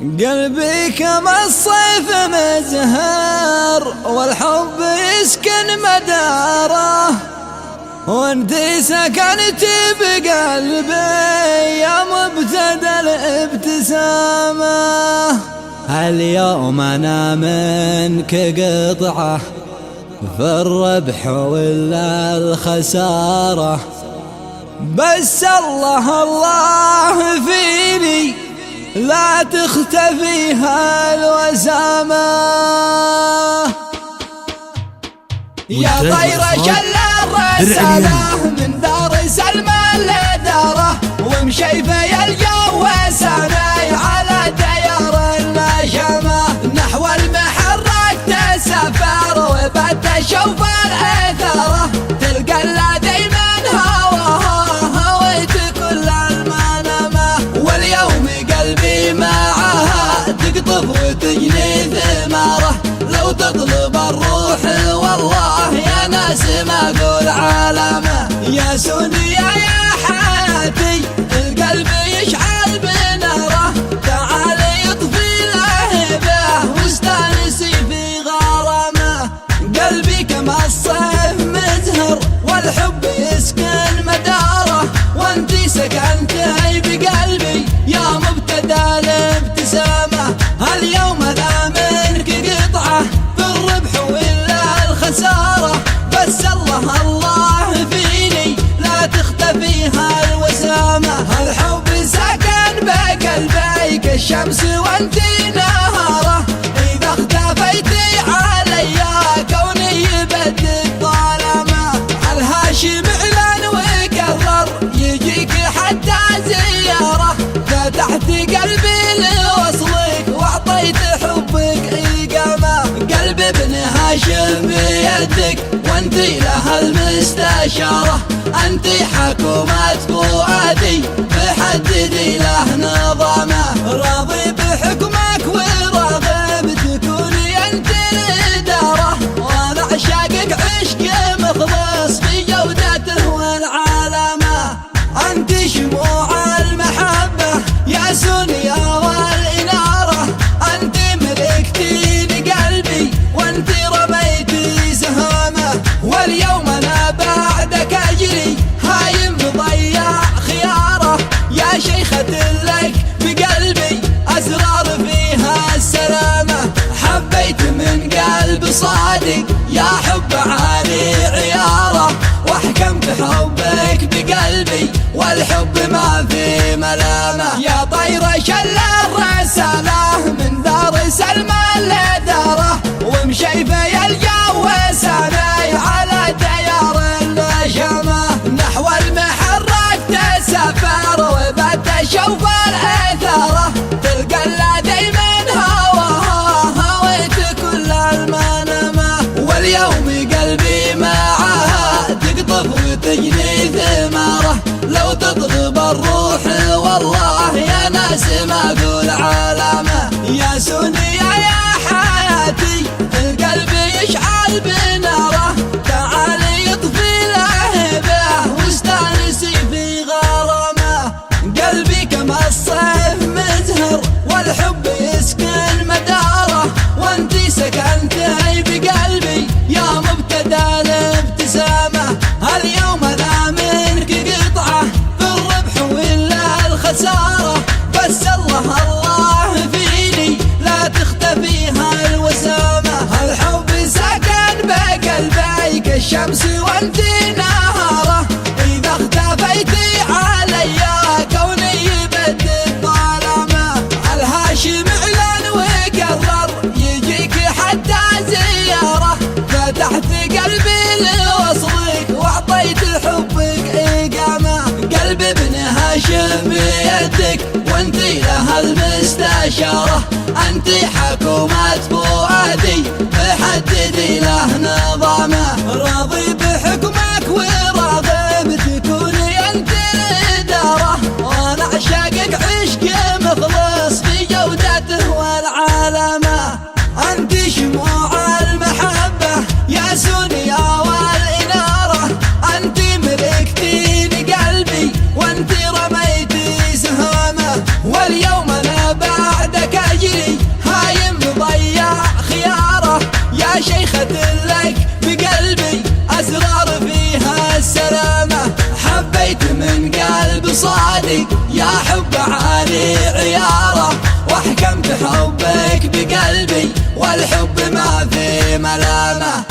قلبي كما الصيف مزهر والحب يسكن مداره، وانتي سكنتي بقلبي يا مبتدى الابتسامة. اليوم انا منك قطعة في الربح ولا الخسارة، بس الله الله فيني لا تختفي هالوسامة. يا طير شل الرسالة من دار سلمى لداره، ومشيفة الجو سناي على ديار النشمة، نحو المحرك تسافر وبت شوف الأثرة، تلقى الذي من هويت كل المنامة، واليوم قلبي معها تقطف وتجني ثماره، لو تطلب الروح والله يا ناس ما اقول عالمه. يا سونيا يا حياتي القلب يشعل بناره، تعالي يطفي لهبه واستانسي في غرامه، قلبي كما الصيف مزهر والحب يسكن مداره، وانتي سكنتي بقلبي يا مبتدى الابتسامه. اليوم انا منك قطعه في الربح ولا الخساره، بس الله الله فيني لا تختفي هالوسامه. الحب سكن بقلبي كالشمس وانتي نهاره، اذا اختفيتي علي كوني يبدل ظلامه. الهاشم اعلن وقرر يجيك حتى زياره، فتحت قلبي لوصلك واعطيت حبك اقامه، قلب ابن هاشم بيدك وانتي لها المستشاره، انتي حكومة فؤادي فحددي له نظامه، راضي بحكمك وراغب تكوني انت الاداره، وانا عشاقك عشق مخلص في جودته والعلامه، انتي شموع المحبه يا سونيا والاناره، انتي ملكتي لقلبي وانتي رميتي سهامه، واليوم انا بعدك اجري هايم مضيع خياره، يا شيخة لك بقلبي اسرار فيها السلامه، حبيت من قلب صادق يا حب عالي عياره، واحكم بحبك بقلبي والحب ما في ملامه. يا طير شل الرسالة من دار سلمى لداره، ومشيفة الجو سناي على ديار النشمة، نحو المحرك تسافر وبت شوف الأثرة، تلقى الذي من هويت كل المنامة، واليوم قلبي معها تقطف وتجني ثماره، لو تطلب الروح والله يا ناس ما اقول عالمه. يا سونيا يا حياتي القلب يشعل بناره، تعالي يطفي لهبه واستانسي في غرامه، قلبي كما الصيف مزهر والحب يسكن مداره، وانتي سكنتي بقلبي يا مبتدى الابتسامه. اليوم انا منك قطعه في الربح ولا الخساره، بس الله الله فيني لا تختفي هالوسامه. الحب سكن بقلبي كالشمس وانتي نهاره، اذا اختفيتي علي كوني يبدل ظلامه. الهاشم اعلن وقرر يجيك حتى زياره، فتحت قلبي لوصلك واعطيت حبك اقامه، قلب ابن هاشم بيدك وانتي لها المستشاره، انتي حكومة فؤادي فحددي له نظامه، راضي بحكمك وراغب تكوني انت الاداره، وانا عشاقك عشق مخلص في جودته والعلامه، انتي شموع المحبه يا سونيا والاناره، انتي ملكتي لقلبي وانتي رميتي سهامه، واليوم انا بعدك اجي شيخة لك بقلبي أسرار فيها السلامة. حبيت من قلب صادق يا حب عالي عياره، وأحكمت حبك بقلبي والحب ما في ملامه.